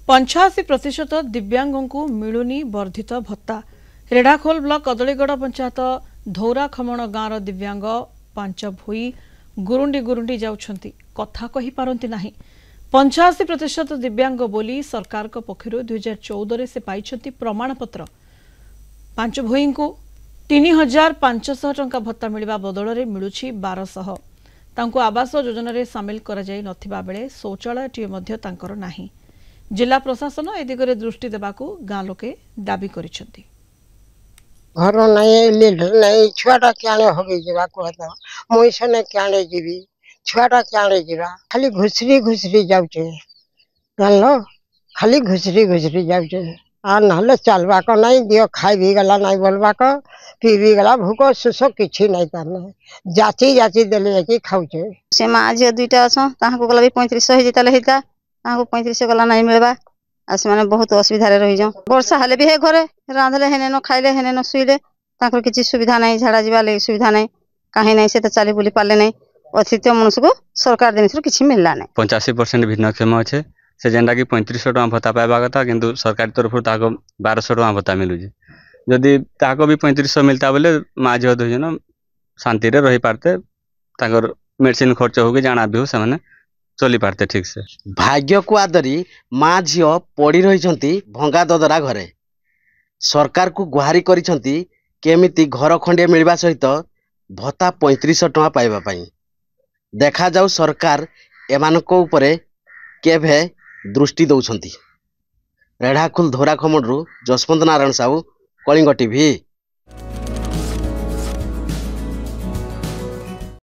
85% दिव्यांगों को मिलुनी वर्धित भत्ता। रेढ़ाखोल ब्लॉक कदलीगढ़ पंचायत धौरा खमण गाँवर दिव्यांग पांच भोई गुरुंडी गुरुंडी जाउछंती कथा कहि पारंती नाही। 85% दिव्यांग बोली सरकार को पक्षरु 2014 से पाइछंती प्रमाणपत्र। पांच भोई को 3500 टंका भत्ता मिलवा बदल में मिलुछि 1200। तांको आवास योजना रे सामिल करा जाई नथिबा बेले शौचालयटीए मध्य तांकर नाही। जिला प्रशासन ए दिगरे दृष्टि देबाकू गाँ लोके दाबी करिसेंती। घर नहीं लीडर नहीं छुआटा क्या होगी जीवा कहता मुईस ने क्या जीवी छुआटा क्या जीवा खाली घुसरी घुसरी जाऊे जान खाली घुसरी घुसरी जाऊे आ ना चलवाक नहीं दियो खाई भी गला नहीं बोलवाक पी भी गला भूक शोष किसी नहीं तार जाची जाची देले खाऊे से माँ झील दुईटा अच्छा गला भी 3500 होता 3500 गला नहीं मिलवा आ से बहुत असुविधा रही जाऊँ वर्षा हेले भी है घरे रांधले हेने न खाइले हेने न शुइले किसी सुविधा नहीं झाड़ा जीवा लगे सुविधा नहीं कहीं नहीं से तो चली बुली पारे नहीं अतिथ्य मनुष्य को सरकार दिन किसी मिलला नहीं। 85% भिन्नक्षम अच्छे से जेनटा कि 3500 टका भत्ता पाइबा कथा किंतु सरकार तरफ 1200 टका भत्ता मिलूँ जदि ताको भी 3500 मिलता बोले माँ झील दुई जन शांति रही पारते मेडिसिन खर्च हो कि जाना भी हो से चली पारते ठीक से। भाग्य को आदरी माँ झील पड़ी रही भंगा ददरा घरे सरकार को गुहारी करिसंती केमिति घर खंडे मिलवा सहित भत्ता 3500 टका पाइबा पई देखा जाऊ सरकार एमानको उपरे केभे दृष्टि दौछंती। रेढ़ाखोल धौरा खमणरू जसवंत नारायण साहू कलिंग टीवी।